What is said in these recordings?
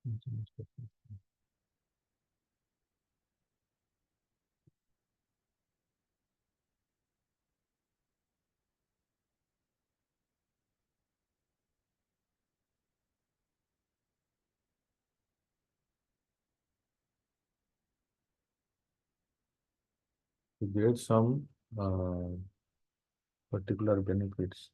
To get some particular benefits.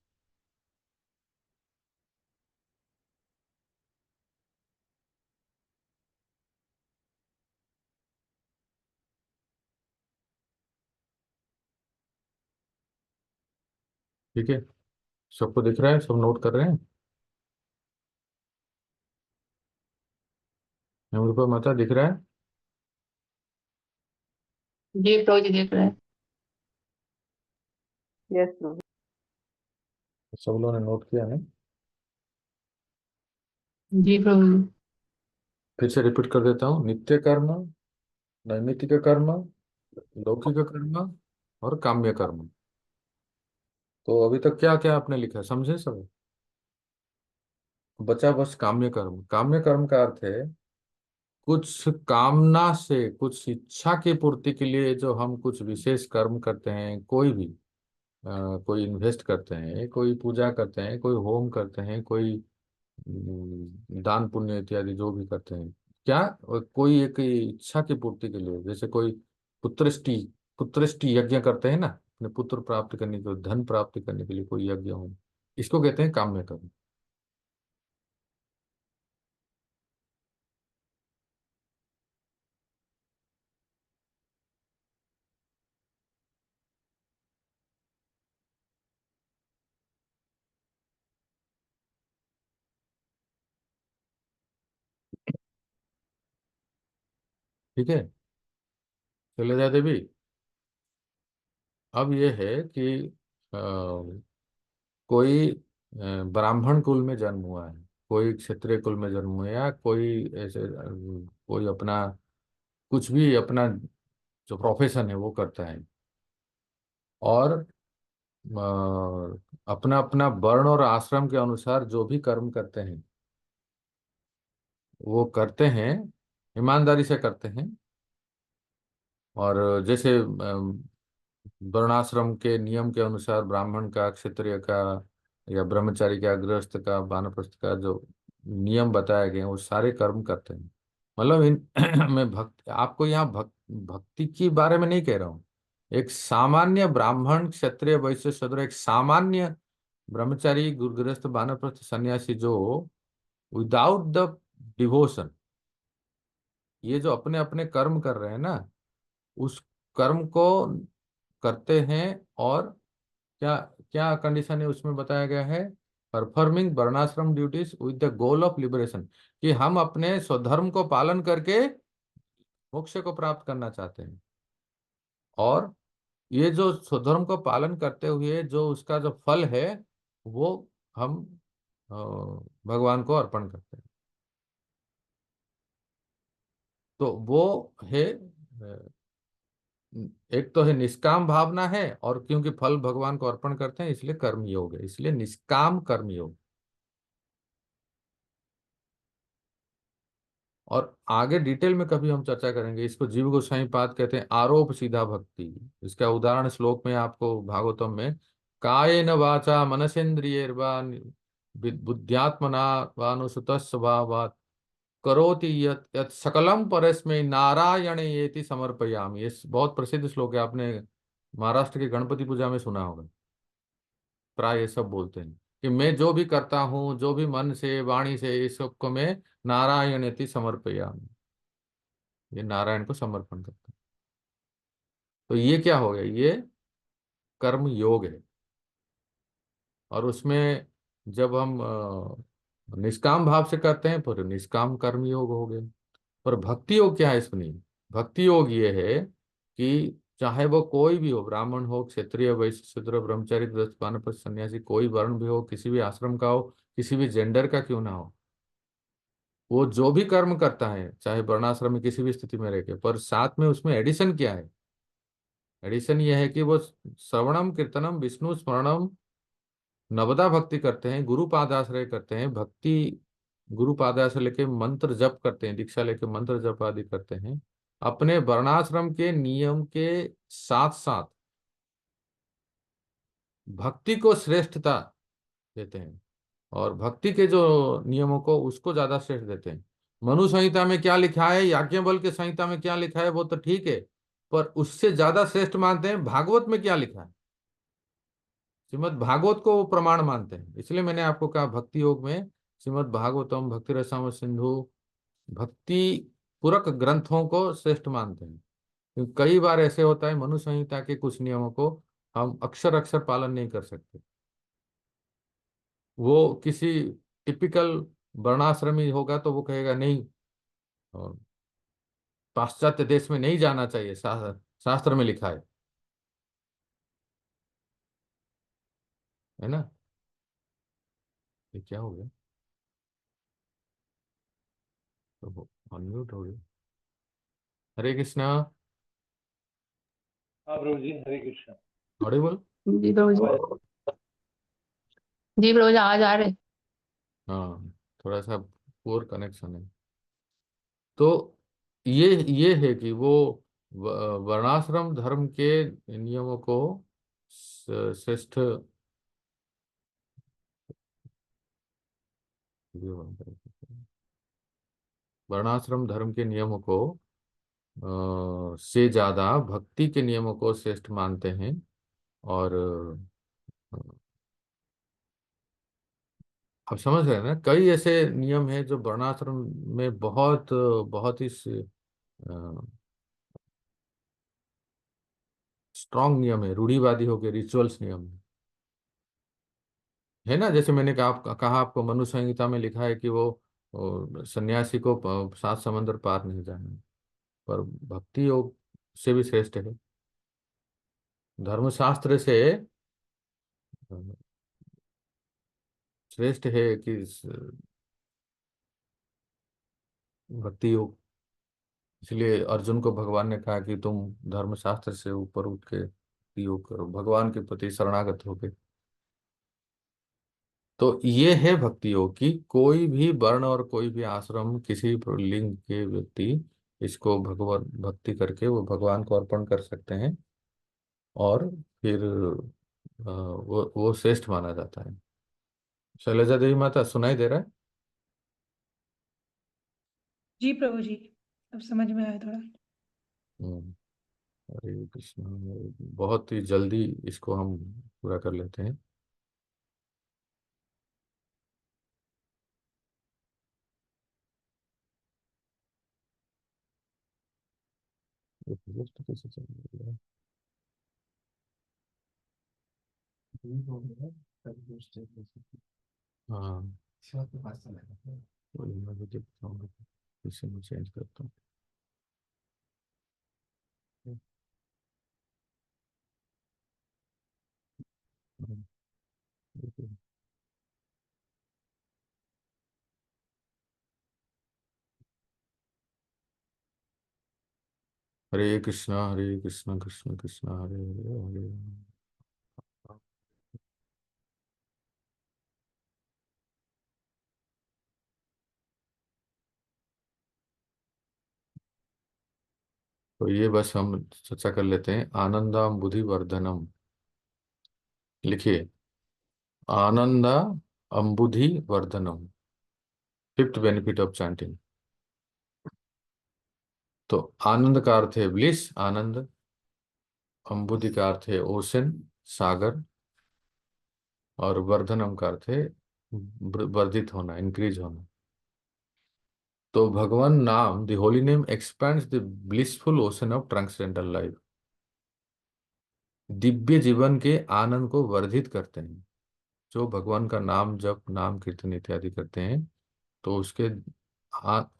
ठीक है, सबको दिख रहा है, सब नोट कर रहे हैं। मेरे को माता दिख रहा है। जी प्रभु जी देख रहे हैं। यस प्रभु। सब लोगों ने नोट किया है। जी प्रभु जी। फिर से रिपीट कर देता हूँ। नित्य कर्म, नैमित्तिक कर्म, लौकिक कर्म और काम्य कर्म। तो अभी तक क्या क्या आपने लिखा, समझे सब? बचा बस काम्य कर्म। काम्य कर्म का अर्थ है कुछ कामना से, कुछ इच्छा की पूर्ति के लिए जो हम कुछ विशेष कर्म करते हैं, कोई भी कोई इन्वेस्ट करते हैं, कोई पूजा करते हैं, कोई होम करते हैं, कोई दान पुण्य इत्यादि जो भी करते हैं। क्या? और कोई एक इच्छा की पूर्ति के लिए, जैसे कोई पुत्रष्टि, पुत्रष्टि यज्ञ करते हैं ना, अपने पुत्र प्राप्त करने के लिए, धन प्राप्त करने के लिए कोई यज्ञ हो, इसको कहते हैं काम्य कर्म। ठीक है, चले जाए देवी। अब ये है कि कोई ब्राह्मण कुल में जन्म हुआ है, कोई क्षत्रिय कुल में जन्म हुआ है, या कोई ऐसे कोई अपना कुछ भी अपना जो प्रोफेशन है वो करता है, और अपना अपना वर्ण और आश्रम के अनुसार जो भी कर्म करते हैं वो करते हैं, ईमानदारी से करते हैं। और जैसे वर्णाश्रम के नियम के अनुसार ब्राह्मण का, क्षत्रिय का, या ब्रह्मचारी का, गृहस्थ का, वानप्रस्थ का जो नियम बताए गए हैं वो सारे कर्म करते हैं। मतलब इन मैं भक्ति, आपको यहाँ भक्ति के बारे में नहीं कह रहा हूँ। एक सामान्य ब्राह्मण, क्षत्रिय, वैश्य, शूद्र, एक सामान्य ब्रह्मचारी, गृहस्थ, वानप्रस्थ, सन्यासी जो विदाउट द डिवोशन ये जो अपने अपने कर्म कर रहे हैं ना, उस कर्म को करते हैं। और क्या क्या कंडीशन है उसमें बताया गया है? परफॉर्मिंग वर्णाश्रम duties with the goal of liberation, कि हम अपने स्वधर्म को पालन करके मोक्ष को प्राप्त करना चाहते हैं। और ये जो स्वधर्म को पालन करते हुए जो उसका जो फल है वो हम भगवान को अर्पण करते हैं। तो वो है एक तो है निष्काम भावना है, और क्योंकि फल भगवान को अर्पण करते हैं इसलिए कर्म योग है, इसलिए निष्काम कर्म योग। और आगे डिटेल में कभी हम चर्चा करेंगे इसको। जीव गोस्वामी पाद कहते हैं आरोप सीधा भक्ति। इसका उदाहरण श्लोक में आपको भागवतम में, कायेन वाचा मनसेन्द्रियैर्वा बुद्ध्यात्मना वानुसुत स्वभावात् करोति यत् यत् सकलम परस्मै नारायणेति समर्पयामि। ये बहुत प्रसिद्ध श्लोक है, आपने महाराष्ट्र की गणपति पूजा में सुना होगा। प्राय ये सब बोलते हैं कि मैं जो भी करता हूँ, जो भी मन से वाणी से, इस सब को मैं नारायणेति समर्पयामि, ये नारायण को समर्पण करता हूँ। तो ये क्या हो गया? ये कर्म योग है। और उसमें जब हम निष्काम भाव से करते हैं तो निष्काम कर्म योग हो गए। पर भक्ति योग क्या है इसमें? भक्ति योग ये है कि चाहे वो कोई भी हो, ब्राह्मण हो, क्षत्रिय, वैश्य, शूद्र, ब्रह्मचारी, गृहस्थ, वानप्रस्थ, सन्यासी, कोई वर्ण भी हो, किसी भी आश्रम का हो, किसी भी जेंडर का क्यों ना हो, वो जो भी कर्म करता है चाहे वर्णाश्रम में किसी भी स्थिति में रह के, पर साथ में उसमें एडिशन क्या है? एडिशन ये है कि वो श्रवणम, कीर्तनम, विष्णु स्मरणम, नवदा भक्ति करते हैं, गुरु पादाश्रय करते हैं, भक्ति गुरुपादा से लेके मंत्र जप करते हैं, दीक्षा लेके मंत्र जप आदि करते हैं, अपने वर्णाश्रम के नियम के साथ साथ भक्ति को श्रेष्ठता देते हैं, और भक्ति के जो नियमों को उसको ज्यादा श्रेष्ठ देते हैं। मनु संहिता में क्या लिखा है, याज्ञवल्क्य के संहिता में क्या लिखा है वो तो ठीक है, पर उससे ज्यादा श्रेष्ठ मानते हैं भागवत में क्या लिखा है। श्रीमद् भागवत को वो प्रमाण मानते हैं, इसलिए मैंने आपको कहा भक्ति योग में श्रीमद् भागवतम, भक्ति रसामृत सिंधु, भक्ति पूरक ग्रंथों को श्रेष्ठ मानते हैं। क्योंकि कई बार ऐसे होता है मनु संहिता के कुछ नियमों को हम अक्षर अक्षर पालन नहीं कर सकते। वो किसी टिपिकल वर्णाश्रमी होगा तो वो कहेगा नहीं, और पाश्चात्य देश में नहीं जाना चाहिए, शास्त्र में लिखा है ना। ये क्या हो गया, तो अनम्यूट हो गया। हरे कृष्णा। हाँ प्रभु जी, हरे कृष्ण। ऑडिबल। जी प्रभु जी। आवाज जी प्रभु जी, आज आ रहे। हाँ, थोड़ा सा पुअर कनेक्शन है। तो ये है कि वो वर्णाश्रम धर्म के नियमों को श्रेष्ठ, वर्णाश्रम धर्म के नियमों को से ज्यादा भक्ति के नियमों को श्रेष्ठ मानते हैं। और आप समझ रहे हैं ना, कई ऐसे नियम हैं जो वर्णाश्रम में बहुत बहुत ही स्ट्रांग नियम है, रूढ़िवादी हो गए, रिचुअल्स नियम है ना। जैसे मैंने कहा आपको मनु संहिता में लिखा है कि वो सन्यासी को 7 समंदर पार नहीं जाना है, पर भक्ति योग से भी श्रेष्ठ है, धर्मशास्त्र से अ, श्रेष्ठ है कि भक्ति योग। इसलिए अर्जुन को भगवान ने कहा कि तुम धर्मशास्त्र से ऊपर उठ के भक्ति योग करो, भगवान के प्रति शरणागत होके। तो ये है भक्ति योग की, कोई भी वर्ण और कोई भी आश्रम, किसी भी लिंग के व्यक्ति इसको भगवान भक्ति करके वो भगवान को अर्पण कर सकते हैं, और फिर वो श्रेष्ठ माना जाता है। शैलजा देवी माता सुनाई दे रहा है? जी प्रभु जी, अब समझ में आया थोड़ा। हम्म, हरे कृष्ण। बहुत ही जल्दी इसको हम पूरा कर लेते हैं। ये प्रोजेक्ट कैसे चल रहा है? हाँ, वही मैं भी देखता हूँ, इसे मैं चेंज करता हूँ। हरे कृष्ण कृष्ण कृष्ण हरे हरे, हरे राम। तो ये बस हम चर्चा कर लेते हैं। आनंदम बुद्धि वर्धनम, लिखिए, आनंद अम्बुधि वर्धनम, फिफ्थ बेनिफिट ऑफ चैंटिंग। तो आनंद का अर्थ है ब्लिस, आनंद। अम्बुधि का अर्थ है ओशन, सागर। और वर्धनम का अर्थ है वर्धित होना, इंक्रीज होना। तो भगवान नाम, the holy name expands the blissful ocean of transcendental life, दिव्य जीवन के आनंद को वर्धित करते हैं। जो भगवान का नाम जप, नाम कीर्तन इत्यादि करते हैं, तो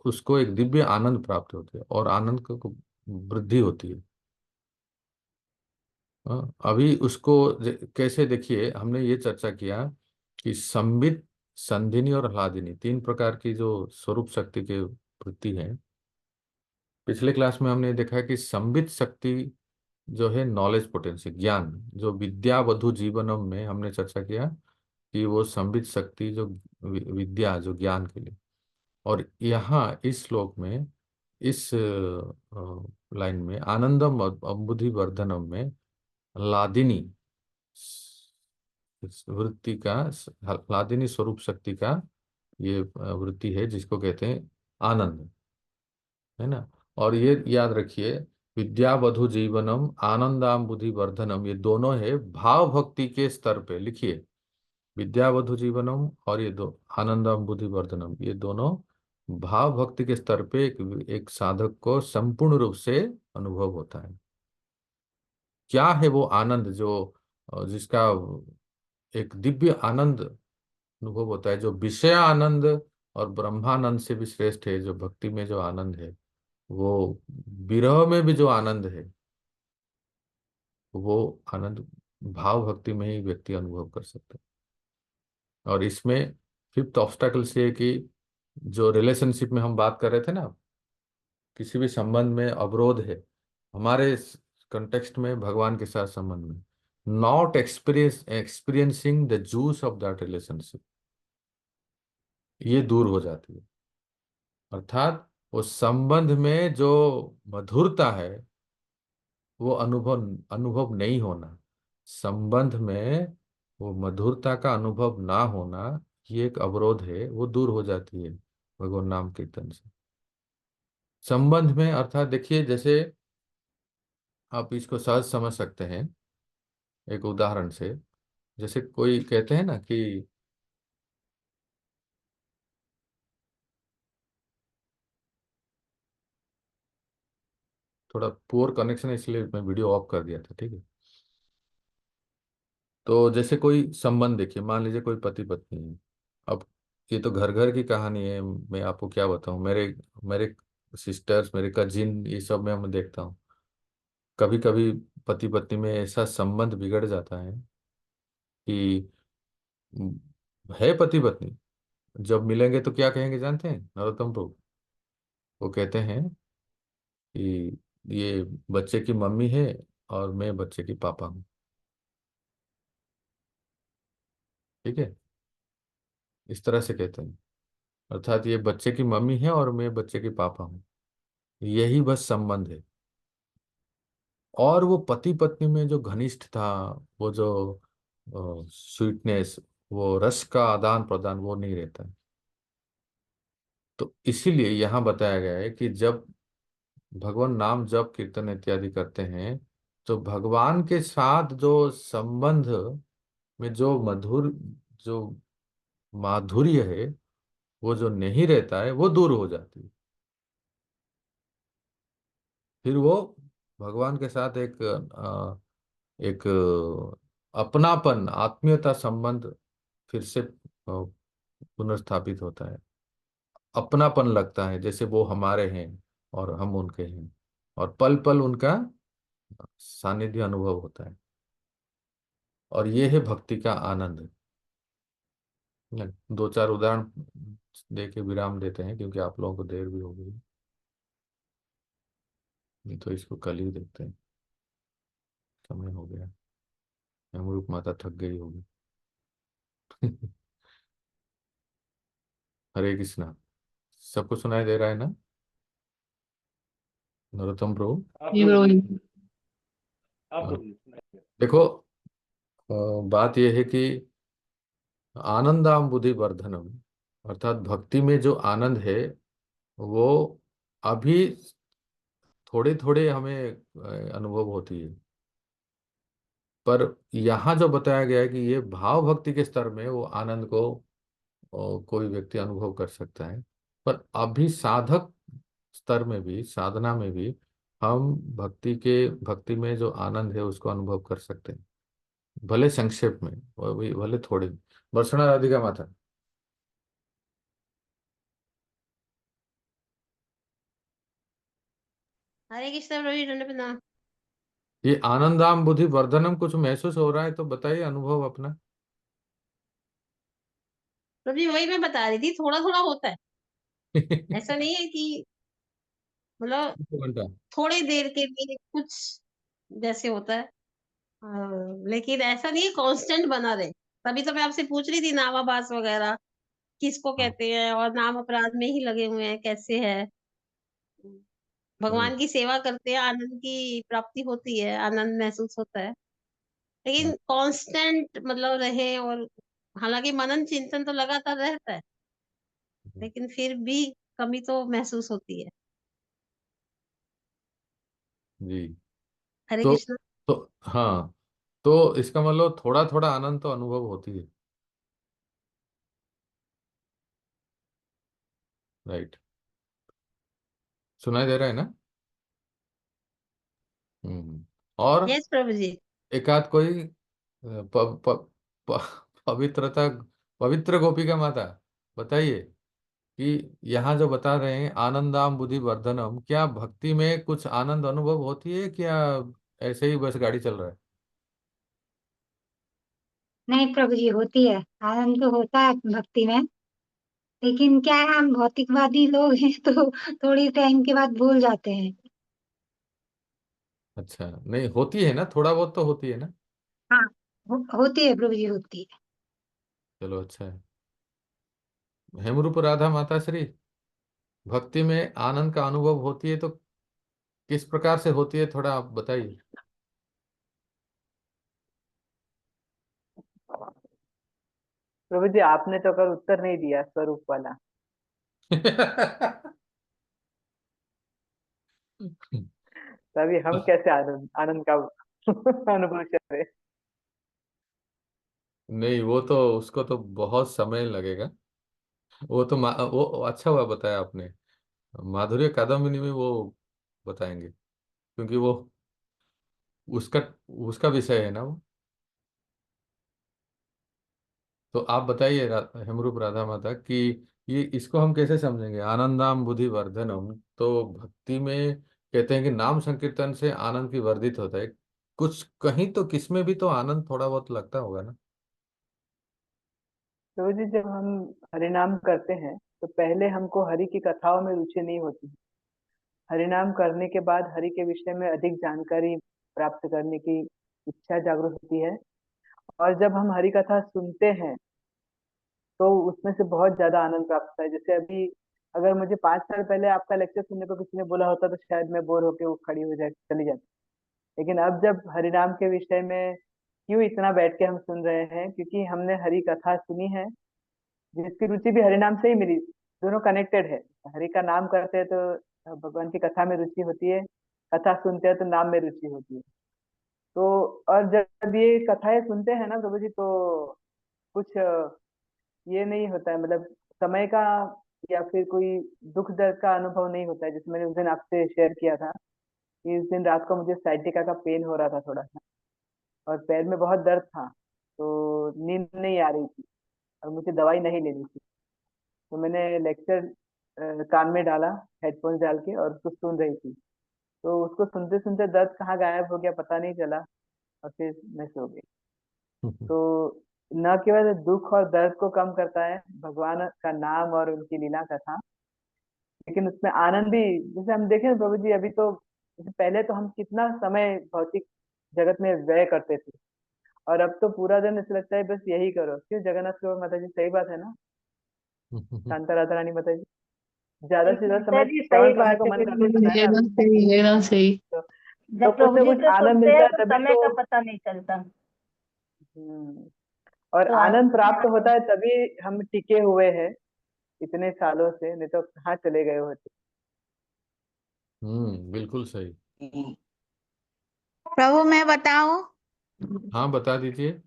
उसको एक दिव्य आनंद प्राप्त होते है, और आनंद को वृद्धि होती है। हाँ, अभी उसको कैसे देखिए, हमने ये चर्चा किया कि संबित, संधिनी और ह्लादिनी, 3 प्रकार की जो स्वरूप शक्ति के वृत्ति है। पिछले क्लास में हमने देखा कि संबित शक्ति जो है नॉलेज पोटेंशियल, ज्ञान, जो विद्यावधु जीवनम में हमने चर्चा किया कि वो संबित शक्ति जो विद्या, जो ज्ञान के लिए, और यहाँ इस श्लोक में, इस लाइन में, आनंदम अम्बुधि वर्धनम में लादिनी वृत्ति का, लादिनी स्वरूप शक्ति का ये वृत्ति है जिसको कहते हैं आनंद, है ना। और ये याद रखिए, विद्यावधु जीवनम आनंदाम्बुधि वर्धनम, ये दोनों है भाव भक्ति के स्तर पे। लिखिए, विद्यावधु जीवनम और ये दो आनंदाम्बुधि वर्धनम, ये दोनों भाव भक्ति के स्तर पे एक साधक को संपूर्ण रूप से अनुभव होता है। क्या है वो आनंद जो जिसका एक दिव्य आनंद अनुभव होता है, जो विषय आनंद और ब्रह्मानंद से भी श्रेष्ठ है, जो भक्ति में जो आनंद है, वो विरह में भी जो आनंद है, वो आनंद भाव भक्ति में ही व्यक्ति अनुभव कर सकता है। और इसमें फिफ्थ ऑब्स्टेकल से है कि जो रिलेशनशिप में हम बात कर रहे थे ना, किसी भी संबंध में अवरोध है, हमारे कंटेक्स्ट में भगवान के साथ संबंध में, not experiencing the juice of that relationship, ये दूर हो जाती है। अर्थात उस संबंध में जो मधुरता है, वो अनुभव अनुभव नहीं होना, संबंध में वो मधुरता का अनुभव ना होना, ये एक अवरोध है, वो दूर हो जाती है भगवान नाम कीर्तन से। संबंध में अर्थात देखिए, जैसे आप इसको सहज समझ सकते हैं एक उदाहरण से। जैसे कोई कहते हैं ना कि थोड़ा पुअर कनेक्शन है, इसलिए मैं वीडियो ऑफ कर दिया था, ठीक है। तो जैसे कोई संबंध, देखिए मान लीजिए कोई पति पत्नी है। अब ये तो घर घर की कहानी है, मैं आपको क्या बताऊं, मेरे मेरे सिस्टर्स, मेरे कजिन, ये सब में मैं देखता हूँ। कभी कभी पति पत्नी में ऐसा संबंध बिगड़ जाता है कि है पति पत्नी, जब मिलेंगे तो क्या कहेंगे जानते हैं नरोत्तम प्रभु? वो कहते हैं कि ये बच्चे की मम्मी है और मैं बच्चे की पापा हूँ, ठीक है। इस तरह से कहते हैं, अर्थात ये बच्चे की मम्मी है और मैं बच्चे के पापा हूँ, यही बस संबंध है। और वो पति पत्नी में जो घनिष्ठ था, वो जो स्वीटनेस, वो रस का आदान प्रदान, वो नहीं रहता है। तो इसीलिए यहाँ बताया गया है कि जब भगवान नाम जप कीर्तन इत्यादि करते हैं, तो भगवान के साथ जो संबंध में जो मधुर, जो माधुर्य है, वो जो नहीं रहता है, वो दूर हो जाती है। फिर वो भगवान के साथ एक अपनापन, आत्मीयता संबंध फिर से पुनर्स्थापित होता है। अपनापन लगता है जैसे वो हमारे हैं और हम उनके हैं, और पल पल उनका सानिध्य अनुभव होता है। और ये है भक्ति का आनंद। दो चार उदाहरण दे के विराम देते हैं, क्योंकि आप लोगों को देर भी हो गई, नहीं तो इसको कल ही देखते हैं, समय हो गया, यमरूप माता थक गई होगी। हरे कृष्णा। सबको सुनाई दे रहा है ना नरोत्तम प्रभु? जी प्रभु जी। हाँ। देखो, बात यह है कि आनंदाम बुद्धि वर्धनम, अर्थात भक्ति में जो आनंद है, वो अभी थोड़े थोड़े हमें अनुभव होती है। पर यहाँ जो बताया गया है कि ये भाव भक्ति के स्तर में वो आनंद को कोई व्यक्ति अनुभव कर सकता है। पर अभी साधक स्तर में भी, साधना में भी, हम भक्ति में जो आनंद है उसको अनुभव कर सकते हैं, भले संक्षेप में, वो भी भले थोड़े। वर्षणा राधिका माता। हरे कृष्ण प्रभु जी, दंड प्रणाम। ये आनंदाम बुद्धि वर्धनम कुछ महसूस हो रहा है तो बताइए अनुभव अपना। प्रभु जी वही मैं बता रही थी, थोड़ा थोड़ा होता है, ऐसा नहीं है कि मतलब घंटा। थोड़ी देर के लिए कुछ जैसे होता है। लेकिन ऐसा नहीं है कांस्टेंट बना रहे। तभी तो मैं आपसे पूछ रही थी नामाभास वगैरह, किसको हाँ। कहते हैं, और नाम अपराध में ही लगे हुए हैं, कैसे है। नहीं। भगवान की सेवा करते हैं, आनंद की प्राप्ति होती है, आनंद महसूस होता है, लेकिन कांस्टेंट मतलब रहे, और हालांकि मनन चिंतन तो लगातार रहता है, लेकिन फिर भी कमी तो महसूस होती है। जी। हरे तो कृष्ण। तो हाँ, तो इसका मतलब थोड़ा थोड़ा आनंद तो अनुभव होती है। राइट। सुनाई दे रहा है ना? और यस प्रभु जी। एकाध कोई प, प, प, पवित्रता, पवित्र गोपिका माता, बताइए कि यहाँ जो बता रहे हैं आनंदाम बुद्धि वर्धनम, क्या भक्ति में कुछ आनंद अनुभव होती है क्या, ऐसे ही बस गाड़ी चल रहा है? नहीं प्रभु जी, होती है। आनंद तो होता है भक्ति में। लेकिन क्या है, हम भौतिकवादी लोग हैं तो थोड़ी टाइम के बाद भूल जाते हैं। अच्छा, नहीं होती है ना, थोड़ा बहुत तो होती है ना। हाँ, होती है प्रभु जी, होती है। चलो अच्छा है। हेमरूप राधा माता श्री, भक्ति में आनंद का अनुभव होती है तो किस प्रकार से होती है, थोड़ा आप बताइए। प्रभु जी, आपने तो कर उत्तर नहीं दिया स्वरूप वाला। तभी हम कैसे आनंद आनंद का अनुभव करें। नहीं, वो तो उसको तो बहुत समय लगेगा। वो तो वो अच्छा हुआ बताया आपने, माधुर्य कादम्बिनी में वो बताएंगे, क्योंकि वो उसका उसका विषय है ना वो। तो आप बताइए हेमरूप राधा माता कि ये इसको हम कैसे समझेंगे, आनंदाम बुद्धि वर्धनम, तो भक्ति में कहते हैं कि नाम संकीर्तन से आनंद की वर्धित होता है, कुछ कहीं तो किसमें भी तो आनंद थोड़ा बहुत लगता होगा ना। प्रभु जी, जब हम हरिनाम करते हैं तो पहले हमको हरि की कथाओं में रुचि नहीं होती। हरिनाम करने के बाद हरि के विषय में अधिक जानकारी प्राप्त करने की इच्छा जागृत होती है। और जब हम हरि कथा सुनते हैं तो उसमें से बहुत ज्यादा आनंद प्राप्त होता है। जैसे अभी अगर मुझे 5 साल पहले आपका लेक्चर सुनने को किसी ने बोला होता तो शायद मैं बोर होके वो खड़ी हो जाए चली जाती। लेकिन अब जब हरिनाम के विषय में क्यों इतना बैठ के हम सुन रहे हैं, क्योंकि हमने हरि कथा सुनी है, जिसकी रुचि भी हरिनाम से ही मिली। दोनों कनेक्टेड है। हरि का नाम करते हैं तो भगवान की कथा में रुचि होती है, कथा सुनते हैं तो नाम में रुचि होती है। तो और जब ये कथाएं सुनते हैं ना प्रभु जी, तो कुछ ये नहीं होता है, मतलब समय का या फिर कोई दुख दर्द का अनुभव नहीं होता है। जैसे मैंने उस दिन आपसे शेयर किया था कि उस दिन रात को मुझे साइटिका का पेन हो रहा था थोड़ा सा, और पैर में बहुत दर्द था, तो नींद नहीं आ रही थी और मुझे दवाई नहीं लेनी थी। तो मैंने लेक्चर कान में डाला, हेडफोन डाल के, और उसको सुन रही थी। तो उसको सुनते सुनते दर्द कहाँ गायब हो गया पता नहीं चला, और फिर मैं सो गई। तो न केवल दुख और दर्द को कम करता है भगवान का नाम और उनकी लीला कथा, लेकिन उसमें आनंद भी। जैसे हम देखें प्रभु जी, अभी तो जैसे पहले तो हम कितना समय भौतिक जगत में व्यय करते थे, और अब तो पूरा दिन ऐसा लगता है बस यही करो। क्यों जगन्नाथ करो माता जी, सही बात है ना? शांता राधा रानी माता जी, ज्यादा से ज्यादा गीता समय जी सही श्रवण करने बात को है मन प्रभु करता जी। है ना एकदम अभी। सही, एकदम सही। तो, तो जब कुछ प्रभु ना जी कुछ से आनंद सुनते मिलता हैं है तो तभी समय तो। का पता नहीं चलता। और तो आनंद आनंद में प्राप्त होता है तभी हम टिके हुए हैं इतने सालों से, नहीं तो कहाँ चले गए होते। बिल्कुल सही। प्रभु मैं बताऊं, हाँ बता दीजिए।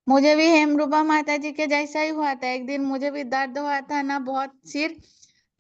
मुझे भी हेमरूपा माता जी के जैसा ही हुआ था। एक दिन मुझे भी दर्द हुआ था ना, बहुत सिर।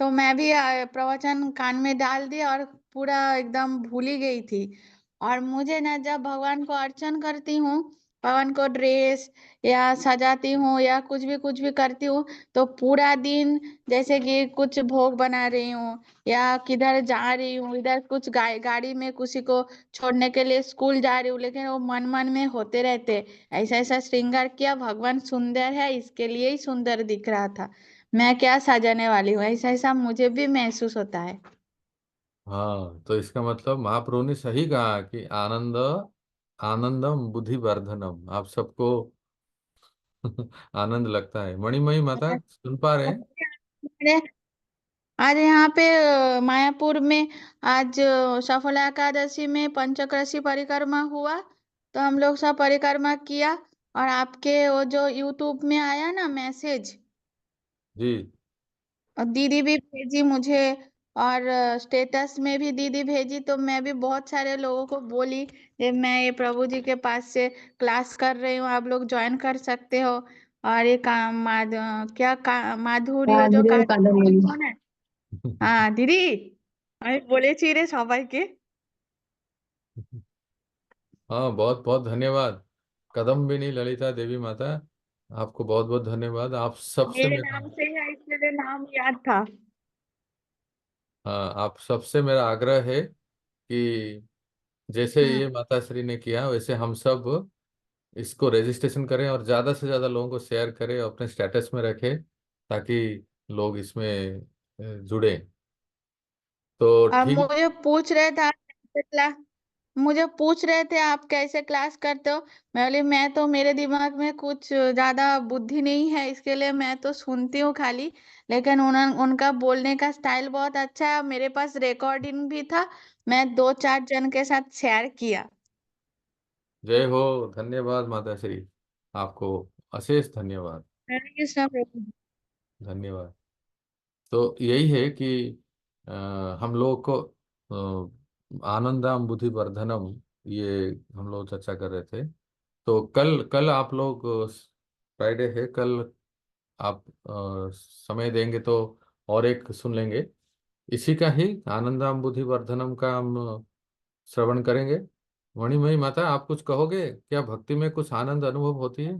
तो मैं भी प्रवचन कान में डाल दिया और पूरा एकदम भूल ही गई थी। और मुझे ना, जब भगवान को अर्चन करती हूँ, भगवान को ड्रेस या सजाती हूँ या कुछ भी करती हूँ, तो पूरा दिन जैसे कि कुछ भोग बना रही हूँ या किधर जा रही हूँ, इधर कुछ गाड़ी में किसी को छोड़ने के लिए स्कूल जा रही हूँ, लेकिन वो मन मन में होते रहते। ऐसा ऐसा श्रृंगार किया, भगवान सुंदर है इसके लिए ही सुंदर दिख रहा था, मैं क्या सजाने वाली हूँ, ऐसा ऐसा मुझे भी महसूस होता है। हाँ, तो इसका मतलब महाप्रभु ने सही कहा कि आनंद, आनंदम बुद्धि वर्धनम, आप सबको आनंद लगता है। मणिमयी माता सुन पा रहे हैं? अरे, आज यहाँ पे मायापुर में आज सफला एकादशी में पंचक्रशी परिक्रमा हुआ, तो हम लोग सब परिक्रमा किया। और आपके वो जो यूट्यूब में आया ना मैसेज, जी। और दीदी भी भेजी मुझे, और स्टेटस में भी दीदी भेजी, तो मैं भी बहुत सारे लोगों को बोली ये मैं ये प्रभु जी के पास से क्लास कर रही हूँ, आप लोग ज्वाइन कर सकते हो। और ये माधुरी जो माधुरी दीदी कादम्बिनी। कौन है? हाँ दीदी, আমি বলেছি রে সবাইকে। हाँ, बहुत बहुत धन्यवाद कदम्बिनी ललिता देवी माता, आपको बहुत बहुत धन्यवाद। आप सबसे मेरे मेरा, नाम से है इसलिए नाम याद था। हाँ, आप सबसे मेरा आग्रह है कि जैसे ये माता श्री ने किया वैसे हम सब इसको रजिस्ट्रेशन करें और ज़्यादा से ज़्यादा लोगों को शेयर करें, अपने स्टेटस में रखें, ताकि लोग इसमें जुड़े। तो अब ठीक। मुझे पूछ रहे थे आप कैसे क्लास करते हो। मैं बोली मैं तो, मेरे दिमाग में कुछ ज्यादा बुद्धि नहीं है, इसके लिए मैं तो सुनती हूँ खाली। लेकिन उनका बोलने का स्टाइल बहुत अच्छा है, मेरे पास रिकॉर्डिंग भी था, मैं 2-4 जन के साथ शेयर किया। जय हो, धन्यवाद माता श्री, आपको अशेष धन्यवाद। हरे कृष्णा प्रभु। धन्यवाद। तो यही है कि अ, हम लोग को आनंदाम बुद्धि वर्धनम, ये हम लोग चर्चा कर रहे थे। तो कल कल आप लोग, फ्राइडे है कल, आप समय देंगे तो और एक सुन लेंगे, इसी का ही आनंदाम बुद्धि वर्धनम का हम श्रवण करेंगे। मणिमयी माता, आप कुछ कहोगे क्या? भक्ति में कुछ आनंद अनुभव होती है?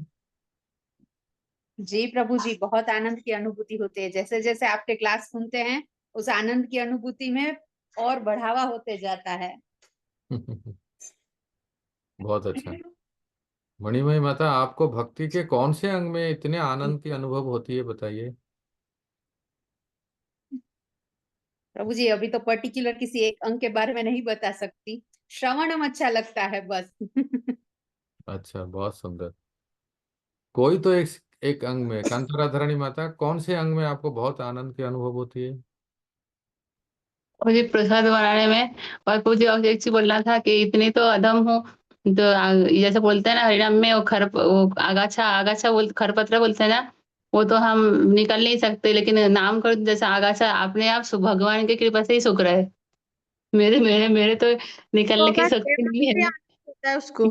जी प्रभु जी, बहुत आनंद की अनुभूति होती है। जैसे जैसे आपके क्लास सुनते हैं, उस आनंद की अनुभूति में और बढ़ावा होते जाता है। बहुत अच्छा। मणिमयी माता, आपको भक्ति के कौन से अंग में इतने आनंद की अनुभव होती है, बताइए। प्रभु जी, अभी तो पर्टिकुलर किसी एक अंग के बारे में नहीं बता सकती, श्रवणम अच्छा लगता है बस। अच्छा, बहुत सुंदर। कोई तो एक अंग में, कांता राधारानी माता, कौन से अंग में आपको बहुत आनंद की अनुभव होती है? मुझे प्रसाद बनाने में। और मुझे और एक चीज बोलना था कि इतनी तो अधम हूँ, तो जैसे बोलते हैं ना हरिनाम में, वो आगाछा आगाछा खरपत्रा बोलते हैं ना, वो तो हम निकल नहीं सकते, लेकिन नाम कर जैसे आगाछा अपने आप भगवान की कृपा से ही सूख रहा है। मेरे मेरे मेरे तो निकलने लोगों की का शक्ति सेवा नहीं भी है। आनंद होता है उसको,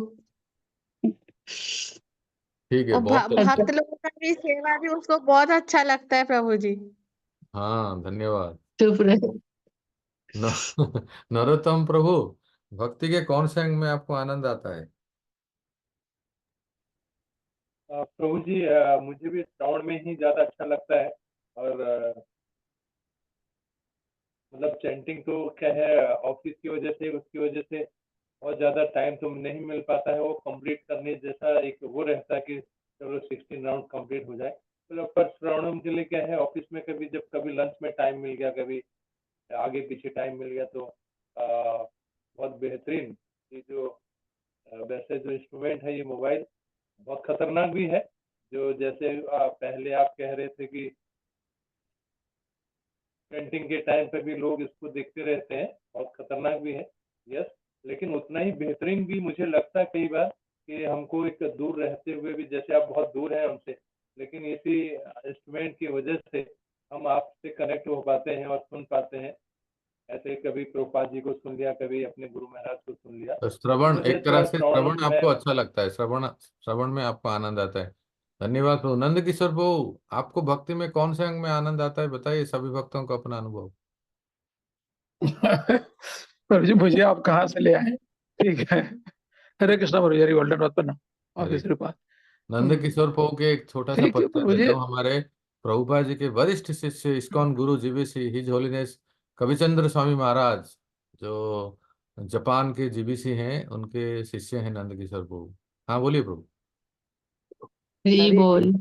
ठीक है, और बहुत अच्छा। भक्त लोगों का भी सेवा भी उसको बहुत अच्छा लगता है प्रभु जी। हाँ, धन्यवाद। चुप रहे। न, नरोत्तम प्रभु, भक्ति के कौन से अंग में आपको आनंद आता है? प्रभु जी, मुझे भी श्रावण में ही ज्यादा अच्छा लगता है। और मतलब चैंटिंग तो क्या है, ऑफिस की वजह से, उसकी वजह से बहुत ज्यादा टाइम तो नहीं मिल पाता है वो कंप्लीट करने जैसा। एक वो रहता है कि चलो 16 राउंड कंप्लीट हो जाए। तो पर श्रावणम के लिए क्या है, ऑफिस में कभी जब कभी लंच में टाइम मिल गया, कभी आगे पीछे टाइम मिल गया, तो बहुत बेहतरीन। ये जो वैसे जो इंस्ट्रूमेंट है ये मोबाइल बहुत खतरनाक भी है। जो जैसे पहले आप कह रहे थे कि पेंटिंग के टाइम पे भी लोग इसको देखते रहते हैं, बहुत खतरनाक भी है। यस, लेकिन उतना ही बेहतरीन भी मुझे लगता है कई बार कि हमको एक दूर रहते हुए भी, जैसे आप बहुत दूर हैं हमसे, लेकिन इसी इंस्ट्रूमेंट की वजह से हम आपसे कनेक्ट हो पाते हैं और सुन पाते हैं। ऐसे कभी प्रभुपाद जी को सुन लिया, कभी अपने गुरु महाराज को सुन लिया। तो इस श्रवण, वजह एक से तरह अब से श्रावण श्रवण में आपको अच्छा लगता है, श्रवण श्रवण में आपको आनंद आता है। धन्यवाद प्रभु। नंद किशोर प्रभु, आपको भक्ति में कौन से अंग में आनंद आता है, बताइए सभी भक्तों को अपना अनुभव। प्रभु जी, मुझे आप कहाँ से ले आए? ठीक है, हरे कृष्णा प्रभु जी, गोल्डन रत्न हरे, आपकी कृपा। नंद किशोर प्रभु के एक छोटा सा देखिए परिचय प्रभु जी, देता हूँ। हमारे प्रभुपाद जी के वरिष्ठ शिष्य, इस्कॉन गुरु GBC his holiness Kavichandra Swami Maharaj, जो जापान के जीबीसी हैं, उनके शिष्य हैं नंद किशोर प्रभु। हाँ, बोलिए प्रभु। जी हरे बोल।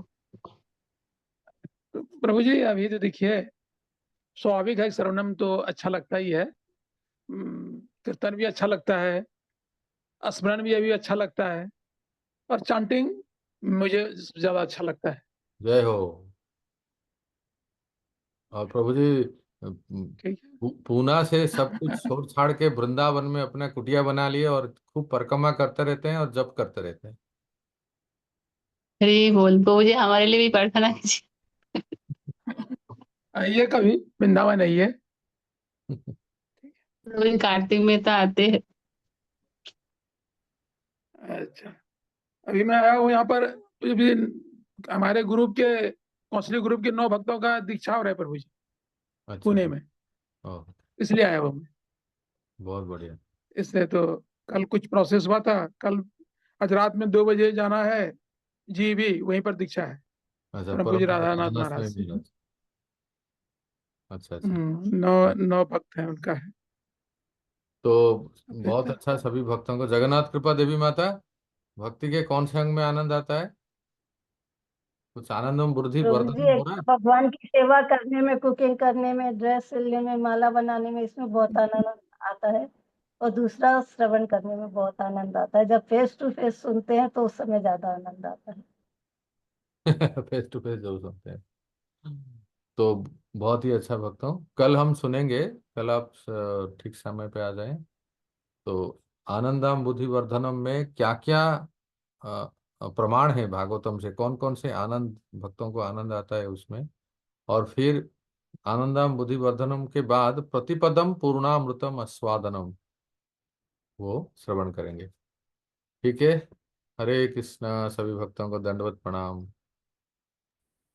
प्रभु जी, अभी तो देखिए स्वाभाविक है, श्रवणम तो अच्छा लगता ही है, कीर्तन भी अच्छा लगता है, स्मरण भी अभी अच्छा लगता है, और चांटिंग मुझे ज्यादा अच्छा लगता है। जय हो। और प्रभु जी ठीक है। पूना से सब कुछ छोड़ छाड़ के वृंदावन में अपना कुटिया बना लिए और खूब परिक्रमा करते रहते हैं और जप करते रहते हैं। हरी बोल प्रभु जी, हमारे लिए भी प्रार्थना कीजिए। आइए कभी, वृंदावन आइए। प्रभु जी कार्तिक में तो आते हैं। अच्छा, अभी मैं आया हूँ यहाँ पर। अभी हमारे ग्रुप के, कौंसली ग्रुप के 9 भक्तों का दीक्षा हो रहा है प्रभु जी, अच्छा। पुणे में, ओह, इसलिए आया हूँ मैं। बहुत बढ़िया। इसलिए तो कल कुछ प्रोसेस हुआ था, कल आज रात में 2 बजे जाना है। जी भी वहीं पर दीक्षा है, अच्छा, प्रभु परम जी पूज्य राधानाथ राधानाथ महाराज स्वामी से। महाराज। अच्छा अच्छा। 9 भक्त हैं उनका है। तो बहुत अच्छा, सभी भक्तों को जगन्नाथ कृपा देवी माता, भक्ति के कौन से अंग में आनंद आता है? कुछ आनंदम बुद्धि प्रभु वर्धन जी, एक हो रहा है? तो भगवान की सेवा करने में, कुकिंग करने में, ड्रेस सिलने में, माला बनाने में, इसमें बहुत आनंद आता है। और दूसरा, श्रवण करने में बहुत आनंद आता है। जब फेस टू फेस सुनते हैं तो उस समय ज्यादा आनंद आता है। फेस टू फेस जो सुनते हैं। तो बहुत ही अच्छा भक्त हूँ, कल हम सुनेंगे। कल आप ठीक समय पे आ जाएं। तो आनंदम बुद्धि वर्धनम में क्या क्या प्रमाण है भागवतम से, कौन कौन से आनंद भक्तों को आनंद आता है उसमें। और फिर आनंदम बुद्धि वर्धनम के बाद प्रतिपदम पूर्णामृतम आस्वादनम, वो श्रवण करेंगे। ठीक है। हरे कृष्णा, सभी भक्तों को दंडवत प्रणाम।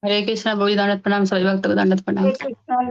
हरे कृष्णा प्रभु जी, दंडवत प्रणाम। सभी भक्तों को दंडवत प्रणाम। एक कृष्ण